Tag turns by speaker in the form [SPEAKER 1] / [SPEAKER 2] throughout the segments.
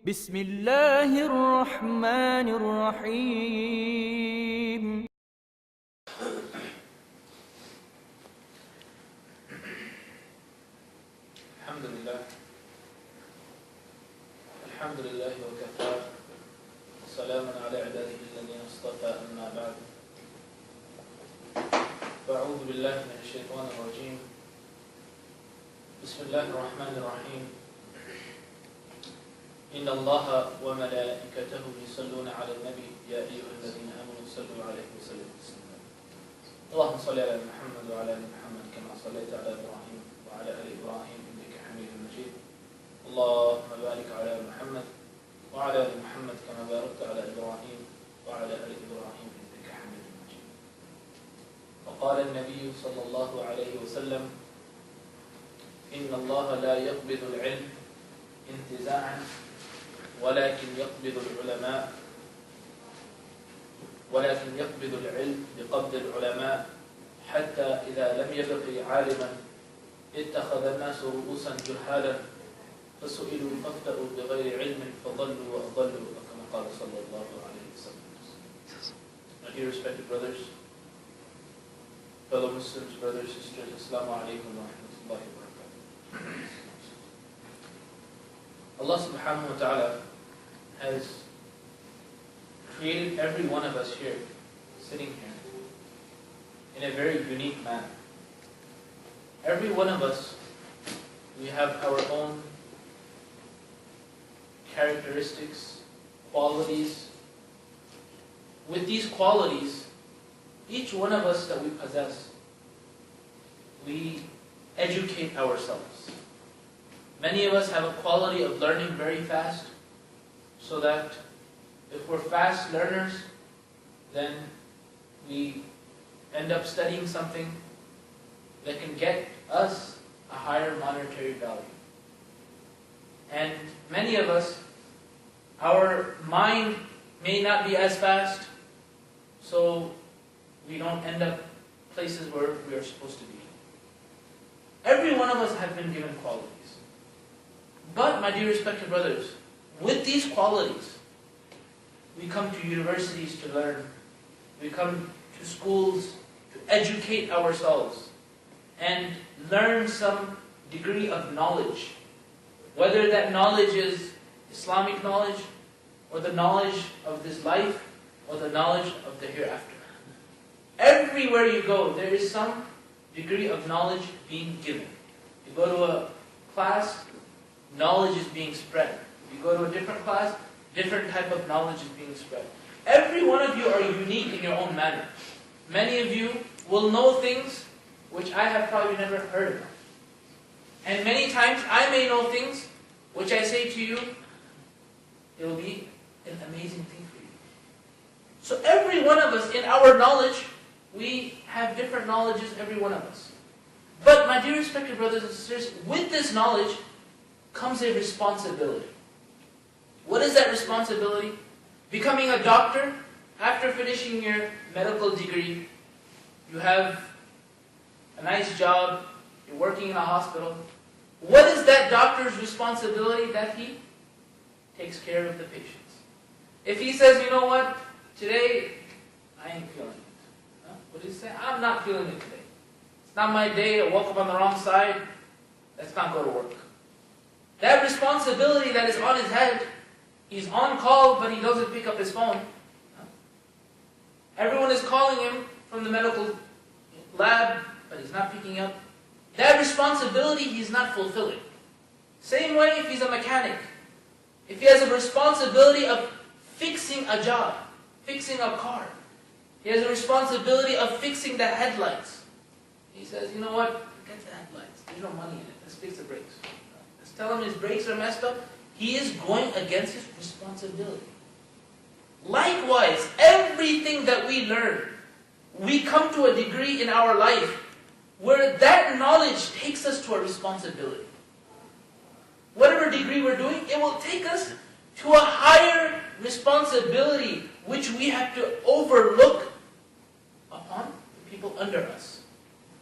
[SPEAKER 1] بسم الله الرحمن الرحيم.
[SPEAKER 2] الحمد لله وكفى وسلام على عباده الذين اصطفى أما بعد فأعوذ بالله من الشيطان الرجيم بسم الله الرحمن الرحيم إن الله وملائكته يصلون على النبي يا أيها الذين آمنوا صلوا عليه وسلموا تسليما اللهم صل على محمد وعلى آل محمد كما صليت على إبراهيم وعلى آل إبراهيم إنك حميد مجيد اللهم بارك على محمد وعلى آل محمد كما باركت على إبراهيم وعلى آل إبراهيم إنك حميد مجيد وقال النبي صلى الله عليه وسلم إن الله لا يقبض العلم انتزاعا ولكن يقبض العلم بقبض العلماء حتى إذا لم يبق عالما اتخذ الناس رؤوسا جهالا فسئلوا فافتروا بغير علم فضلوا وأضلوا كما قال صلى الله عليه وسلم. My dear respected brothers, fellow Muslims, brothers, sisters, Assalamu alaikum wa rahmatullahi wa barakatuh. Allah subhanahu wa ta'ala has created every one of us here, sitting here, in a very unique manner. Every one of us, we have our own characteristics, qualities. With these qualities, each one of us that we possess, we educate ourselves. Many of us have a quality of learning very fast, so that if we're fast learners, then we end up studying something that can get us a higher monetary value. And many of us, our mind may not be as fast, so we don't end up places where we are supposed to be. Every one of us have been given qualities. But, my dear respected brothers, with these qualities, we come to universities to learn. We come to schools to educate ourselves and learn some degree of knowledge. Whether that knowledge is Islamic knowledge, or the knowledge of this life, or the knowledge of the hereafter. Everywhere you go, there is some degree of knowledge being given. You go to a class, knowledge is being spread. You go to a different class, different type of knowledge is being spread. Every one of you are unique in your own manner. Many of you will know things which I have probably never heard of. And many times I may know things which I say to you, it will be an amazing thing for you. So every one of us, in our knowledge, we have different knowledges, every one of us. But my dear respected brothers and sisters, with this knowledge comes a responsibility. What is that responsibility? Becoming a doctor, after finishing your medical degree, you have a nice job, you're working in a hospital. What is that doctor's responsibility? That he takes care of the patients. If he says, you know what, today I ain't feeling it. Huh? What does he say? I'm not feeling it today. It's not my day, I woke up on the wrong side, let's not go to work. That responsibility that is on his head, he's on call but he doesn't pick up his phone. Huh? Everyone is calling him from the medical lab, but he's not picking up. That responsibility he's not fulfilling. Same way if he's a mechanic. If he has a responsibility of fixing a job, fixing a car. He has a responsibility of fixing the headlights. He says, you know what, forget the headlights. There's no money in it. Let's fix the brakes. Let's tell him his brakes are messed up. He is going against his responsibility. Likewise, everything that we learn, we come to a degree in our life where that knowledge takes us to a responsibility. Whatever degree we're doing, it will take us to a higher responsibility which we have to overlook upon the people under us.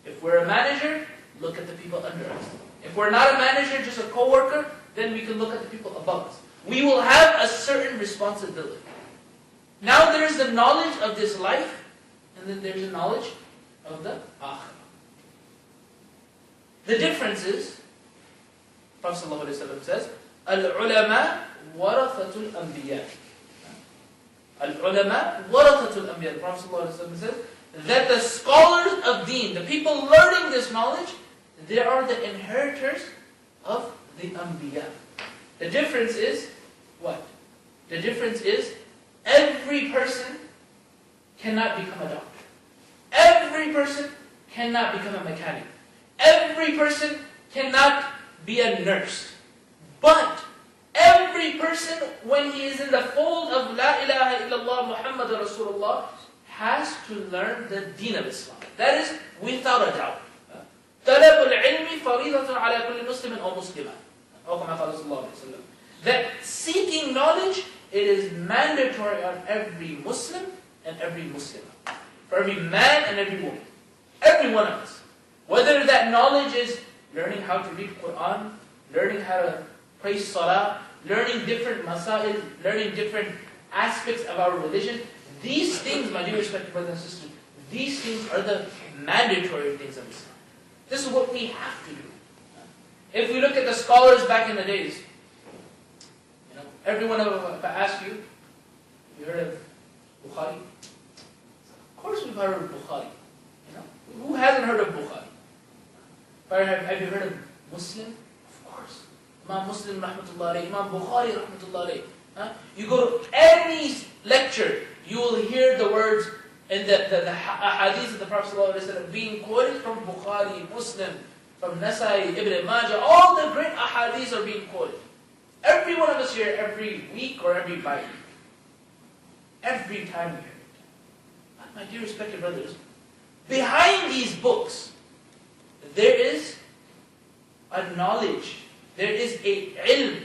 [SPEAKER 2] If we're a manager, look at the people under us. If we're not a manager, just a co-worker, then we can look at the people above us. we will have a certain responsibility. Now there is the knowledge of this life, and then there is the knowledge of the akhirah. The difference is, Prophet ﷺ says, Al-ulama warathatul anbiya. Al-ulama warathatul anbiya. The Prophet ﷺ says that the scholars of deen, the people learning this knowledge, they are the inheritors of the anbiya. The difference is what? The difference is every person cannot become a doctor. Every person cannot become a mechanic. Every person cannot be a nurse. But every person, when he is in the fold of La ilaha illallah Muhammad Rasulullah, has to learn the deen of Islam. That is without a doubt. طلب العلم فريضة على كل مسلم أو مسلمة. That seeking knowledge, it is mandatory on every Muslim and every Muslimah. For every man and every woman. Every one of us. Whether that knowledge is learning how to read Quran, learning how to pray Salah, learning different masail, learning different aspects of our religion. These things, my dear respected brothers and sisters, these things are the mandatory things of Islam. This is what we have to do. If we look at the scholars back in the days, every one of them, if I ask you, have you heard of Bukhari? Of course we've heard of Bukhari. Who hasn't heard of Bukhari? Have you heard of Muslim? Of course. Imam Muslim rahmatullah alayhi, Imam Bukhari rahmatullah alayhi. You go to any lecture, you will hear the words and the hadith of the Prophet ﷺ being quoted from Bukhari, Muslim, from Nasai, Ibn Majah. All the great ahadith are being quoted. Every one of us here, every week or every Bible. Every time we hear it. But my dear respected brothers, behind these books, there is a knowledge, there is a ilm,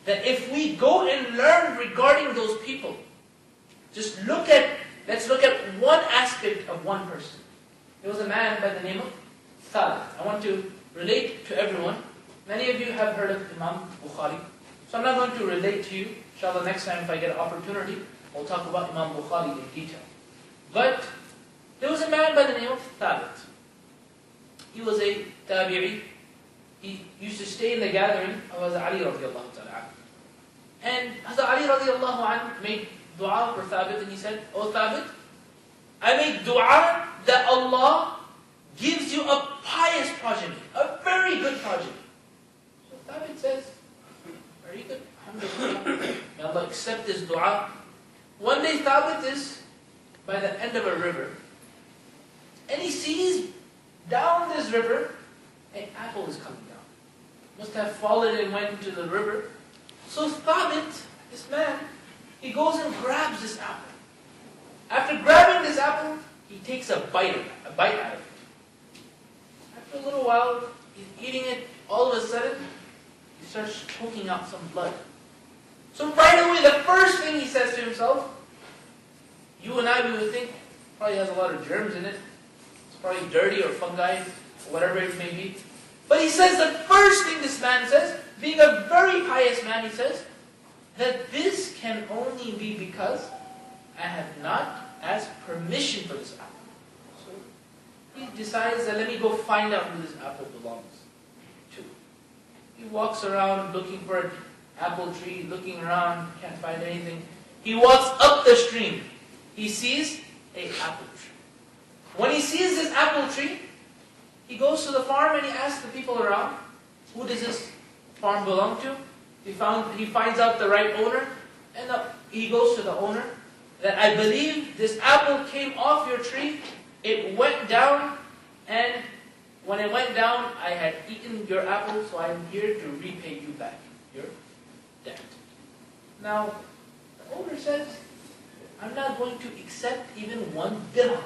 [SPEAKER 2] that if we go and learn regarding those people, let's look at one aspect of one person. There was a man by the name of Thaabit. I want to relate to everyone. Many of you have heard of Imam Bukhari. So I'm not going to relate to you. Inshallah, next time if I get an opportunity, I'll talk about Imam Bukhari in detail. But there was a man by the name of Thaabit. He was a tabi'i. He used to stay in the gathering of Hazrat Ali radiallahu ta'ala. And Hazrat Ali radiallahu anhu made dua for Thaabit, and he said, "Oh Thaabit, I make dua that Allah gives you a pious progeny, a very good progeny." So Thaabit says, "Very good, alhamdulillah. May Allah accept this dua." One day Thaabit is by the end of a river, and he sees down this river, an apple is coming down. Must have fallen and went into the river. So Thaabit, this man, he goes and grabs this apple. After grabbing this apple, he takes a bite out of it. After a little while, he's eating it. All of a sudden, he starts choking out some blood. So right away, the first thing he says to himself, you and I, we would think, probably has a lot of germs in it. It's probably dirty or fungi, or whatever it may be. But he says the first thing this man says, being a very pious man, he says, that this can only be because I have not asked permission for this apple. So he decides that let me go find out who this apple belongs to. He walks around looking for an apple tree, looking around, can't find anything. He walks up the stream. He sees an apple tree. When he sees this apple tree, he goes to the farm and he asks the people around, who does this farm belong to? He finds out the right owner, and he goes to the owner, that I believe this apple came off your tree, it went down, and when it went down, I had eaten your apple, so I am here to repay you back your debt. Now, the owner says, I'm not going to accept even 1 dirham.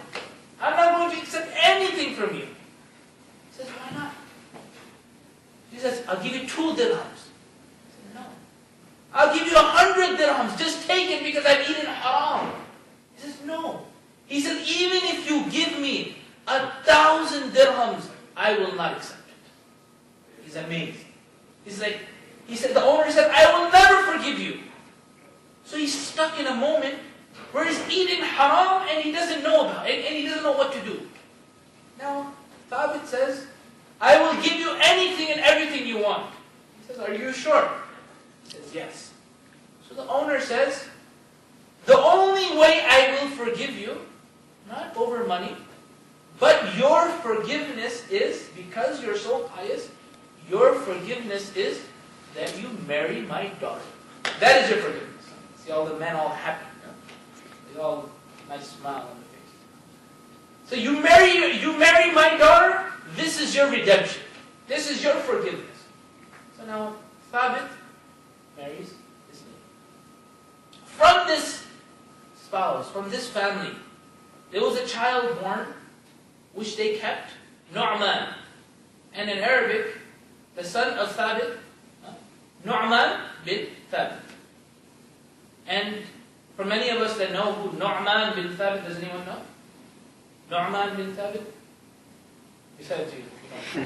[SPEAKER 2] I'm not going to accept anything from you. He says, why not? He says, I'll give you 2 dirhams. He said, no. I'll give you 100 dirhams. Just take it because I've eaten haram. He says, no. He said, even if you give me 1,000 dirhams, I will not accept it. He's amazed. He said, the owner said, I will never where he's eating haram and he doesn't know about it, and he doesn't know what to do. Now, Thaabit says, I will give you anything and everything you want. He says, are you sure? He says, yes. So the owner says, the only way I will forgive you, not over money, but your forgiveness is, because you're so pious, your forgiveness is that you marry my daughter. That is your forgiveness. See all the men all happy. They all nice smile on the face. So you marry my daughter, this is your redemption. This is your forgiveness. So now Thaabit marries this lady. From this spouse, from this family, there was a child born which they kept No'Man. And in Arabic, the son of Thaabit, No'Man bin Thaabit. And for many of us that know who No'Man bin Thaabit, does anyone know? No'Man bin Thaabit? Besides you.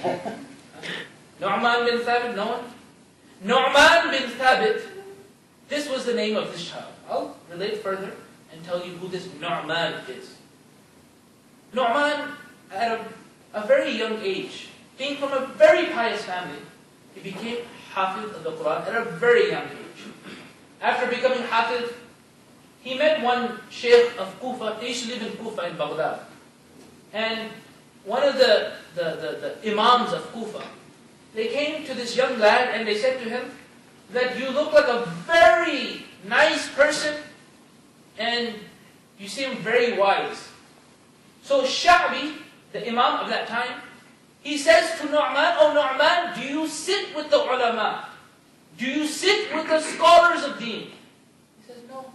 [SPEAKER 2] No'Man bin Thaabit, no one? No'Man bin Thaabit, this was the name of this child. I'll relate further and tell you who this No'Man is. No'Man, at a very young age, being from a very pious family, he became Hafiz of the Quran at a very young age. After becoming Hafiz, he met one Sheikh of Kufa. They used to live in Kufa in Baghdad. And one of the Imams of Kufa, they came to this young lad and they said to him that you look like a very nice person and you seem very wise. So Sha'bi, the Imam of that time, he says to No'Man, oh No'Man, do you sit with the ulama? Do you sit with the scholars of deen? He says, no.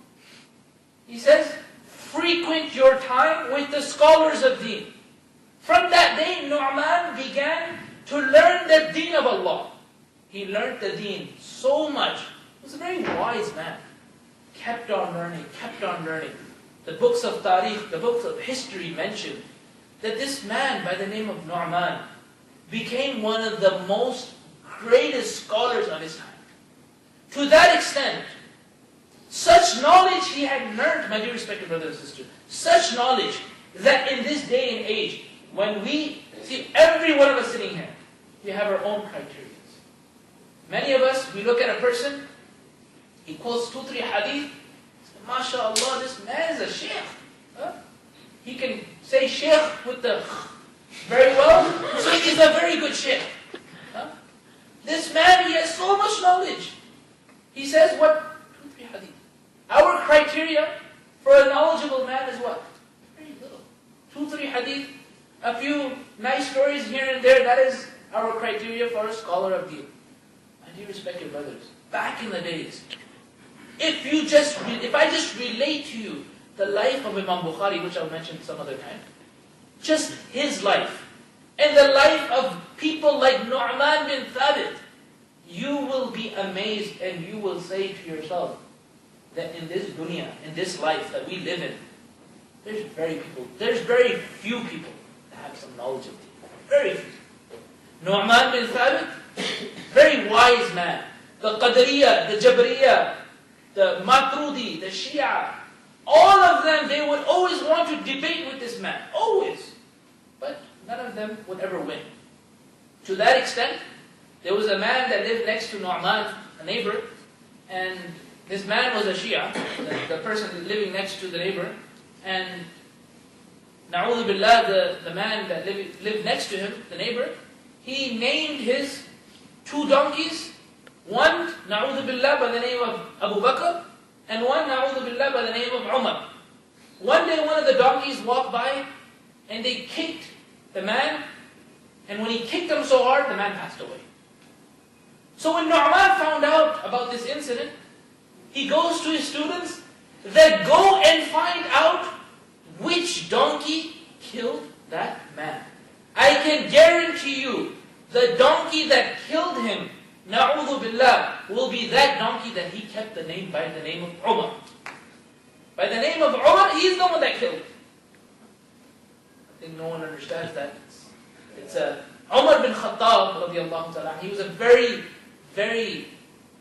[SPEAKER 2] He says, frequent your time with the scholars of deen. From that day, No'Man began to learn the deen of Allah. He learned the deen so much. He was a very wise man. Kept on learning, kept on learning. The books of Tariq, the books of history mention that this man by the name of No'Man became one of the most greatest scholars of his time. To that extent, such knowledge he had learned, my dear respected brothers and sisters, such knowledge that in this day and age, when we see every one of us sitting here, we have our own criteria. Many of us, we look at a person, he quotes 2-3 hadith, MashaAllah, this man is a sheikh. Huh? He can say sheikh with the very well, so he's a very good sheikh. Huh? This man, he has so much knowledge. He says what? 2-3 hadith. Our criteria for a knowledgeable man is what? Very little. 2-3 hadith, a few nice stories here and there, that is our criteria for a scholar of deen. My dear respected brothers, back in the days, if I just relate to you the life of Imam Bukhari, which I'll mention some other time, just his life, and the life of people like No'Man bin Thaabit, you will be amazed and you will say to yourself that in this dunya, in this life that we live in, there's very few people that have some knowledge of it. Very few. No'Man bin Thaabit, very wise man. The Qadariyah, the Jabariyah, the Maturidi, the Shia, all of them, they would always want to debate with this man. Always. But none of them would ever win. To that extent, there was a man that lived next to No'Man, a neighbor, and this man was a Shia, the person living next to the neighbor, and na'udhu billah, the man that lived next to him, the neighbor, he named his 2 donkeys, one, na'udhu billah, by the name of Abu Bakr, and one, na'udhu billah, by the name of Umar. One day one of the donkeys walked by, and they kicked the man, and when he kicked them so hard, the man passed away. So when No'Man found out about this incident, he goes to his students that go and find out which donkey killed that man. I can guarantee you, the donkey that killed him, na'udhu billah, will be that donkey that he kept the name by the name of Umar. By the name of Umar, he is the one that killed him. I think no one understands that. It's Umar bin Khattab, radiallahu ta'ala. He was a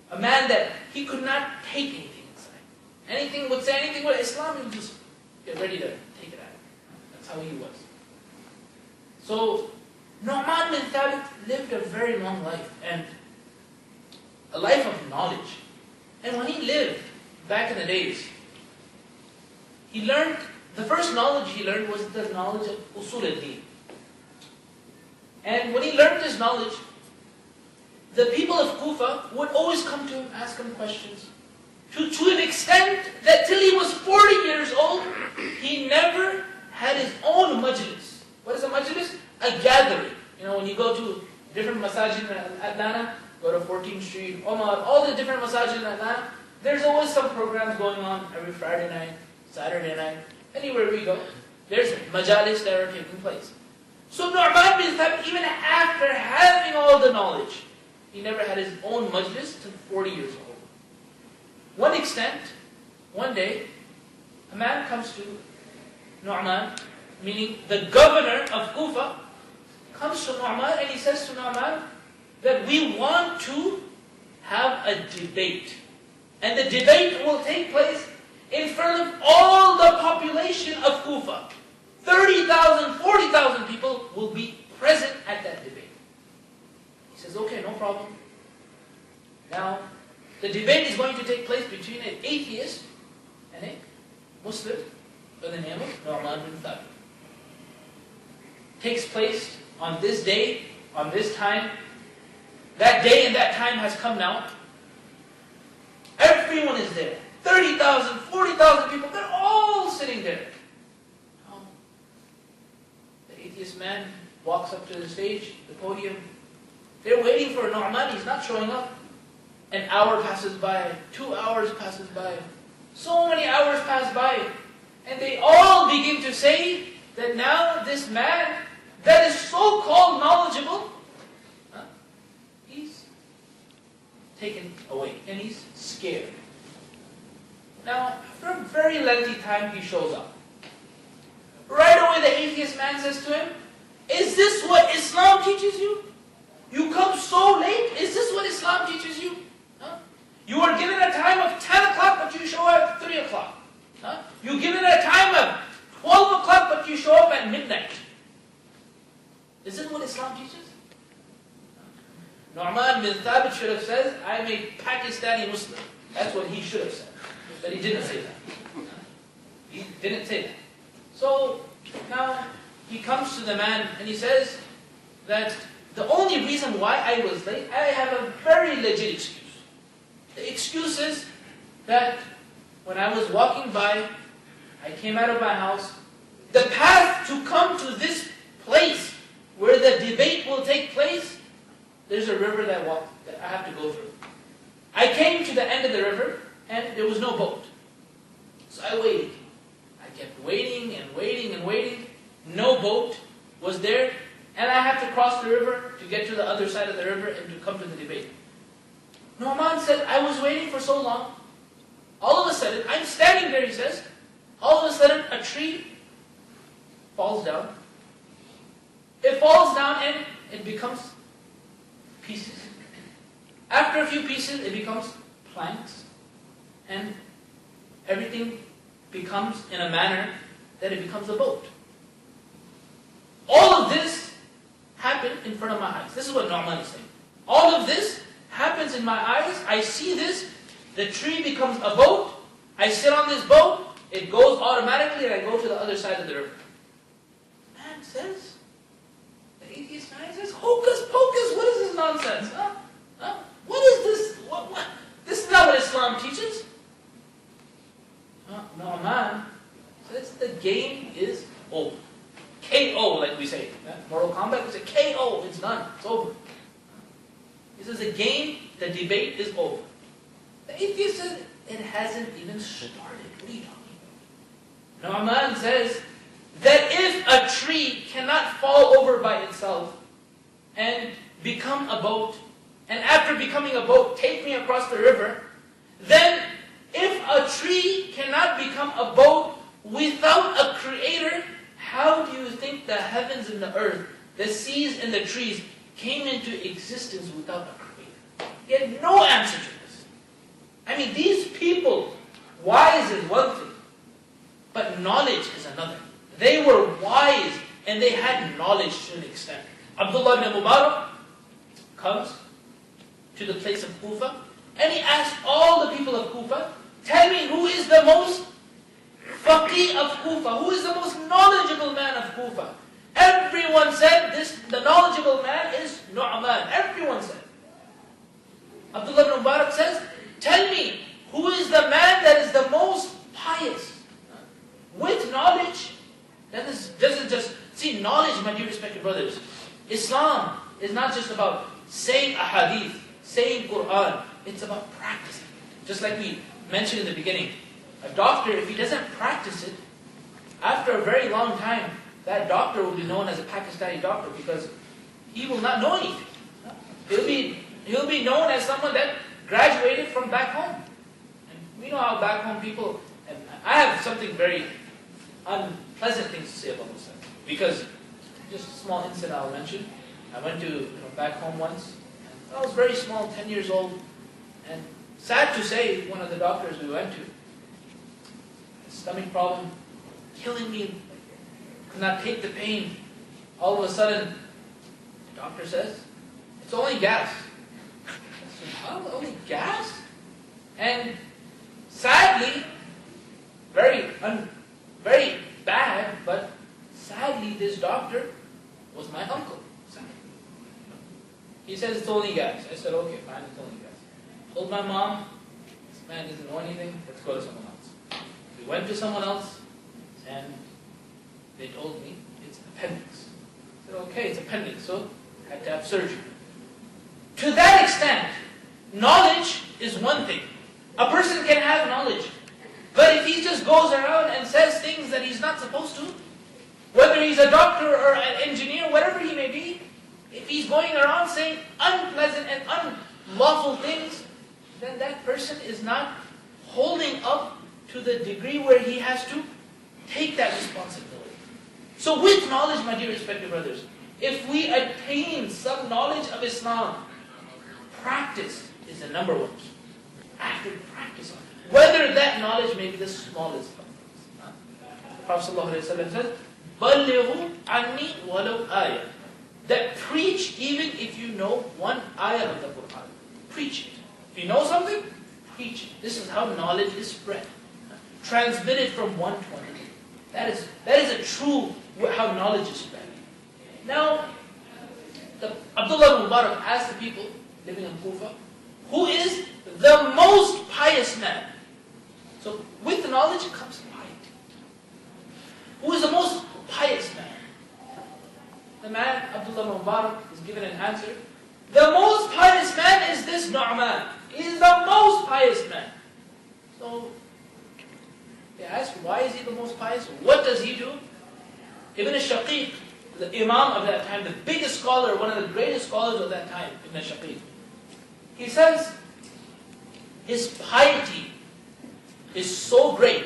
[SPEAKER 2] a man that he could not take anything inside. Anything, would say anything with Islam, he would just get ready to take it out. That's how he was. So, No'Man bin Thaabit lived a very long life, and a life of knowledge. And when he lived, back in the days, he learned, the first knowledge he learned was the knowledge of usul al-din. And when he learned this knowledge, the people of Kufa would always come to him, ask him questions. To an extent that till he was 40 years old, he never had his own majlis. What is a majlis? A gathering. You know, when you go to different masajid in Atlanta, go to 14th Street, Omar, all the different masajid in Atlanta, there's always some programs going on every Friday night, Saturday night, anywhere we go. There's majalis that are taking place. So No'Man bin Thaabit, even after having all the knowledge, he never had his own majlis till 40 years old. One day, a man comes to No'Man, meaning the governor of Kufa, comes to No'Man and he says to No'Man that we want to have a debate. And the debate will take place in front of all the population of Kufa. 30,000, 40,000 people will be present at that debate. He says, okay, no problem. Now, the debate is going to take place between an atheist and a Muslim by the name of No'Man bin Thaabit. Takes place on this day, on this time. That day and that time has come now. Everyone is there. 30,000, 40,000 people, they're all sitting there. Now, the atheist man walks up to the stage, the podium. They're waiting for No'Man, he's not showing up. An hour passes by, 2 hours passes by, so many hours pass by, and they all begin to say that now this man that is so-called knowledgeable, he's taken away, and he's scared. Now, after a very lengthy time, he shows up. Right away, the atheist man says to him, is this what Islam teaches you? You come so late? Is this what Islam teaches you? You are given a time of 10 o'clock, but you show up at 3 o'clock. You're given a time of 12 o'clock, but you show up at midnight. Is this what Islam teaches? No'Man bin Thaabit should have said, I'm a Pakistani Muslim. That's what he should have said. But he didn't say that. He didn't say that. So, now, he comes to the man and he says that the only reason why I was late, I have a very legit excuse. The excuse is that when I was walking by, I came out of my house, the path to come to this place where the debate will take place, there's a river that I have to go through. I came to the end of the river and there was no boat. So I waited. I kept waiting and waiting and waiting. No boat was there, and I have to cross the river to get to the other side of the river and to come to the debate. No'Man said, I was waiting for so long. All of a sudden, I'm standing there, he says, all of a sudden a tree falls down. It falls down and it becomes pieces. After a few pieces, it becomes planks. And everything becomes in a manner that it becomes a boat. All of this happened in front of my eyes. This is what No'Man is saying. All of this happens in my eyes. I see this. The tree becomes a boat. I sit on this boat. It goes automatically and I go to the other side of the river. Man says, the atheist man says, hocus pocus, what is this nonsense? What is this? What? This is not what Islam teaches. No'Man says the game is over. KO, like we say. Mortal Kombat, we say KO, it's done, it's over. He says the game, the debate is over. The atheist said, it hasn't even started. What are you talking about? No'Man says that if a tree cannot fall over by itself and become a boat, and after becoming a boat, take me across the river, then if a tree cannot become a boat without a creator, how do you think the heavens and the earth, the seas and the trees came into existence without a creator? He had no answer to this. I mean, these people Wise is one thing, but knowledge is another. They were wise and they had knowledge to an extent. Abdullah ibn Mubarak comes to the place of Kufa and he asked all the people of Kufa, tell me who is the most faqih of Kufa, who is the most knowledgeable man of Kufa? Everyone said the knowledgeable man is No'Man. Everyone said. Abdullah ibn Mubarak says, tell me who is the man that is the most pious with knowledge. That doesn't just see knowledge, my dear respected brothers. Islam is not just about saying a hadith, saying Quran. It's about practicing. Just like we mentioned in the beginning, a doctor, if he doesn't practice it, after a very long time, that doctor will be known as a Pakistani doctor because he will not know anything. He'll be known as someone that graduated from back home. And we know how back home people, and I have something very unpleasant things to say about Muslims. Because, just a small incident I'll mention. I went to back home once. I was very small, 10 years old. And sad to say, one of the doctors we went to, stomach problem, killing me, could not take the pain. All of a sudden, the doctor says, it's only gas. I said, how? Only gas? And sadly, very bad, but sadly this doctor was my uncle. He says it's only gas. I said, okay, fine, it's only gas. Told my mom, this man doesn't know anything, let's go to someone else. We went to someone else, and they told me it's appendix. I said, okay, it's appendix, so I had to have surgery. To that extent, knowledge is one thing. A person can have knowledge, but if he just goes around and says things that he's not supposed to, whether he's a doctor or an engineer, whatever he may be, if he's going around saying unpleasant and unlawful things, then that person is not holding up to the degree where he has to take that responsibility. So with knowledge, my dear respected brothers, if we attain some knowledge of Islam, practice is the number one key. After practice, whether that knowledge may be the smallest of things. The Prophet ﷺ says, بَلِّغُوا عَنِّي وَلَوْ آيَةً. That preach even if you know one ayah of the Quran. Preach it. If you know something, preach it. This is how knowledge is spread. Transmitted from one to another. That is a true how knowledge is spread. Now, Abdullah ibn Mubarak asked the people living in Kufa, who is the most pious man? So with the knowledge comes piety. Who is the most pious man? The man, Abdullah ibn Mubarak, is given an answer. The most pious man is this No'Man. He is the most pious man. So, they ask, why is he the most pious? What does he do? Ibn al-Shaqiq, the Imam of that time, the biggest scholar, one of the greatest scholars of that time, Ibn al-Shaqiq, he says, his piety is so great,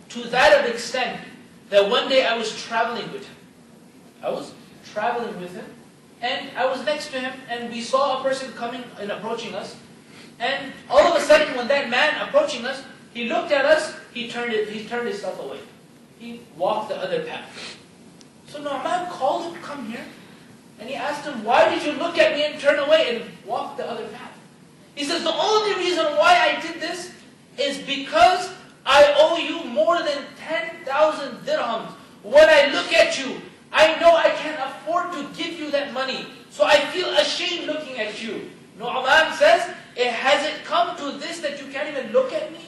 [SPEAKER 2] to that of extent, that one day I was traveling with him. And I was next to him, and we saw a person coming and approaching us. And all of a sudden, when that man approaching us, he looked at us, he turned himself away. He walked the other path. So No'man called him, come here. And he asked him, why did you look at me and turn away and walk the other path? He says, the only reason why I did this is because I owe you more than 10,000 dirhams. When I look at you, I know I can't afford to give you that money. So I feel ashamed looking at you. No'man says, has it come to this that you can't even look at me?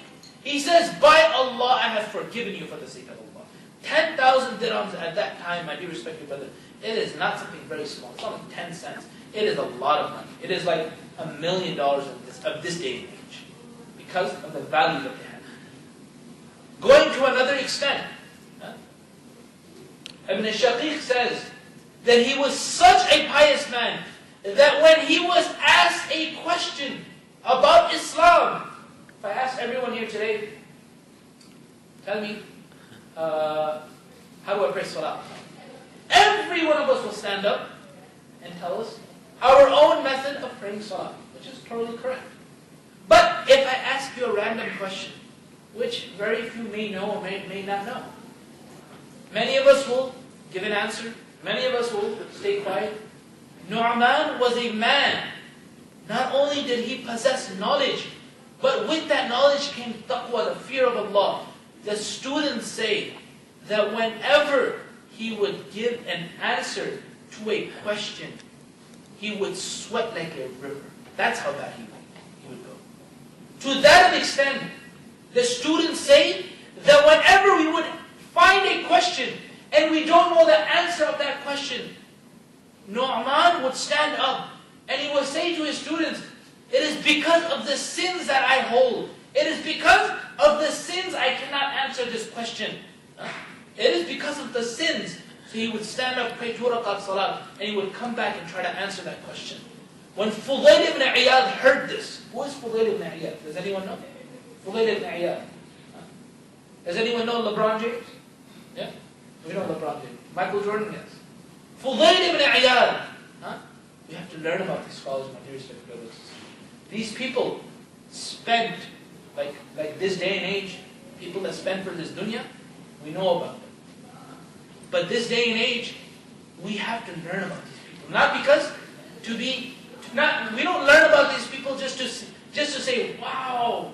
[SPEAKER 2] He says, by Allah, I have forgiven you for the sake of Allah. 10,000 dirhams at that time, my dear respected brother, it is not something very small. It's only 10 cents. It is a lot of money. It is like $1 million of this day and age. Because of the value that they have. Going to another extent, Ibn al-Shaqiq says that he was such a pious man that when he was asked a question about Islam, if I ask everyone here today, tell me, how do I pray salah? Every one of us will stand up and tell us our own method of praying salah, which is totally correct. But if I ask you a random question, which very few may know or may not know. Many of us will give an answer. Many of us will stay quiet. No'man was a man. Not only did he possess knowledge, but with that knowledge came taqwa, the fear of Allah. The students say that whenever he would give an answer to a question, he would sweat like a river. That's how bad he would go. To that extent, the students say that whenever we would find a question and we don't know the answer of that question, No'man would stand up and he would say to his students, it is because of the sins that I hold. It is because of the sins I cannot answer this question. It is because of the sins. So he would stand up, pray 2 rakat salat, and he would come back and try to answer that question. When Fudayl ibn Iyad heard this, who is Fudayl ibn Iyad? Does anyone know? Fudayl ibn Iyad. Does anyone know LeBron James? Yeah? We know LeBron James. Michael Jordan, yes. Fudayl ibn Iyad. We have to learn about these scholars, my dear respected brothers. These people spent, like this day and age, people that spend for this dunya, we know about them. But this day and age, we have to learn about these people. Not because we don't learn about these people just to say, wow,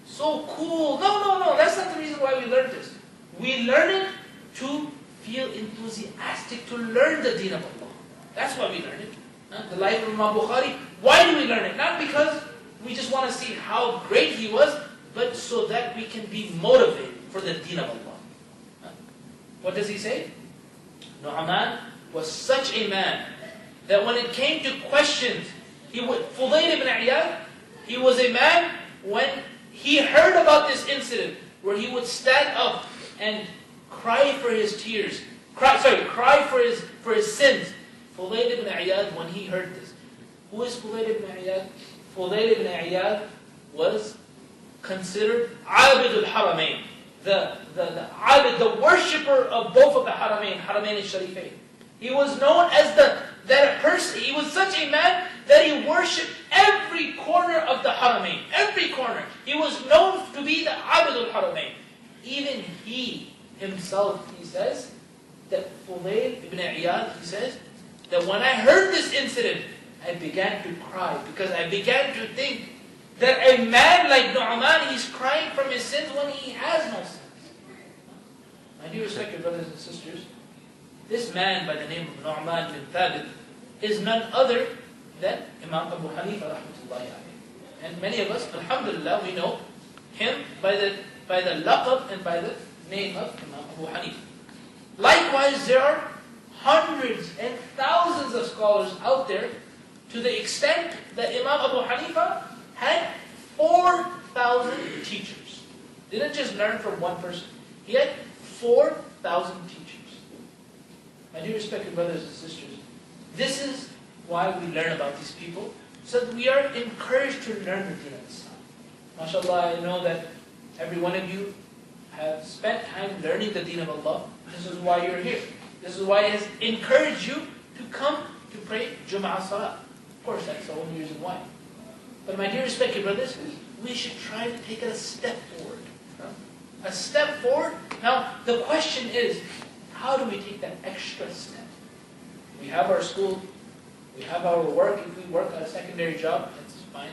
[SPEAKER 2] so cool. No, that's not the reason why we learn this. We learn it to feel enthusiastic to learn the deen of Allah. That's why we learn it. The life of Imam Bukhari, why do we learn it? Not because we just want to see how great he was, but so that we can be motivated for the deen of Allah. What does he say? No'man was such a man that when it came to questions, Fudayl ibn Iyad, he was a man when he heard about this incident where he would stand up and cry for his tears, cry for his sins. Fudayl ibn Iyad, when he heard this, who is Fudayl ibn Iyad? Fudayl ibn Iyad was considered Abid al-Haramain, the Abid, the worshipper of both of the Haramain al-Sharifain. He was known as that person. He was such a man that he worshipped every corner of the Haramain, every corner. He was known to be the Abid al-Haramain. Even he himself, he says, that Fudayl ibn Iyad, he says, that when I heard this incident, I began to cry because I began to think that a man like No'man, he's crying from his sins when he has no sins. My dear respected brothers and sisters, this man by the name of No'Man bin Thaabit is none other than Imam Abu Hanifa rahmatullahi alayhi. And many of us, alhamdulillah, we know him by the laqab and by the name of Imam Abu Hanifa. Likewise, there are hundreds and thousands of scholars out there to the extent that Imam Abu Hanifa had 4,000 teachers. Didn't just learn from one person. He had 4,000 teachers. My dear respected brothers and sisters, this is why we learn about these people, so that we are encouraged to learn the deen of Islam. MashaAllah, I know that every one of you have spent time learning the deen of Allah. This is why you're here. This is why it has encouraged you to come to pray Jumu'ah Salah. Of course, that's the only reason why. But my dear respected brothers, we should try to take it a step forward. A step forward. Now, the question is, how do we take that extra step? We have our school, we have our work. If we work at a secondary job, that's fine.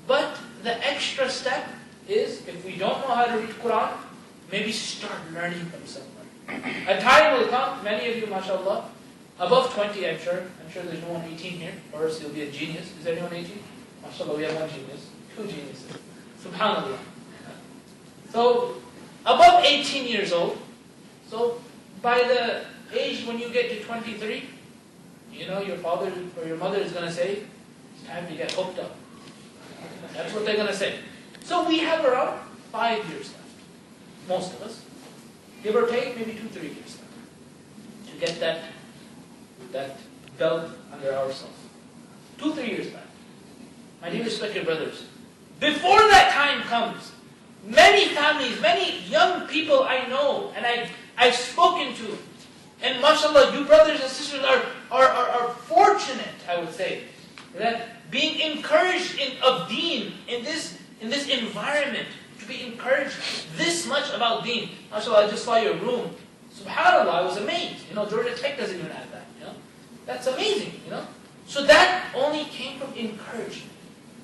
[SPEAKER 2] But the extra step is, if we don't know how to read Quran, maybe start learning from someone. A time will come, many of you, mashallah, above 20, I'm sure there's no one 18 here, or else you'll be a genius. Is anyone 18? Mashallah, we have one genius, two geniuses. Subhanallah. So, above 18 years old, so by the age when you get to 23, your father or your mother is going to say, it's time to get hooked up. That's what they're going to say. So we have around 5 years left. Most of us. Give or take, maybe 2-3 years left. To get that belt under ourselves. 2-3 years left. My dear respected brothers, before that time comes, many families, many young people I know, and I've spoken to, and mashallah, you brothers and sisters are fortunate, I would say, that being encouraged of deen in this environment, to be encouraged this much about deen. MashaAllah, I just saw your room. SubhanAllah, I was amazed. Georgia Tech doesn't even have that. That's amazing. So that only came from encouragement.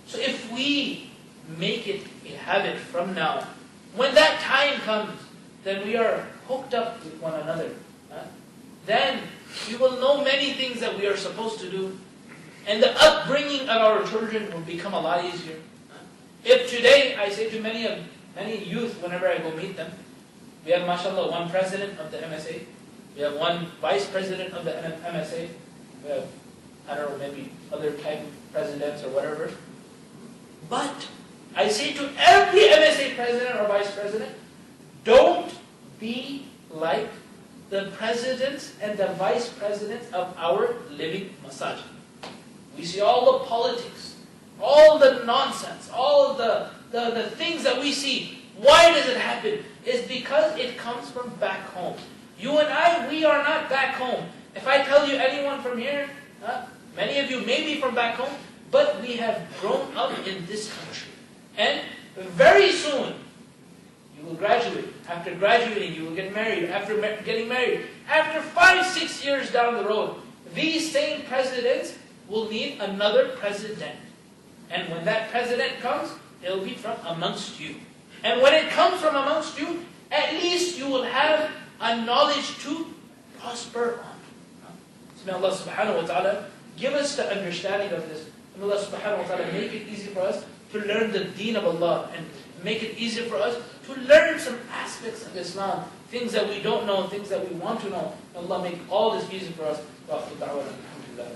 [SPEAKER 2] So if we make it a habit from now, when that time comes, then we are hooked up with one another. Then we will know many things that we are supposed to do, and the upbringing of our children will become a lot easier. If today, I say to many youth whenever I go meet them, we have, mashallah, one president of the MSA, we have one vice president of the MSA, we have, I don't know, maybe other type of presidents or whatever. But I say to every MSA president or vice president, don't be like the presidents and the vice presidents of our living masajid. We see all the politics, all the nonsense, all the things that we see. Why does it happen? It's because it comes from back home. You and I, we are not back home. If I tell you anyone from here, many of you may be from back home, but we have grown up in this country. And very soon, you will graduate. After graduating, you will get married. After getting married, after 5-6 years down the road, these same presidents will need another president. And when that president comes, it will be from amongst you. And when it comes from amongst you, at least you will have a knowledge to prosper on. So may Allah subhanahu wa ta'ala give us the understanding of this. May Allah subhanahu wa ta'ala make it easy for us to learn the deen of Allah, and make it easier for us to learn some aspects of Islam, things that we don't know, things that we want to know. May Allah make all this easy for us. Wa akhiru da'wana, alhamdulillah.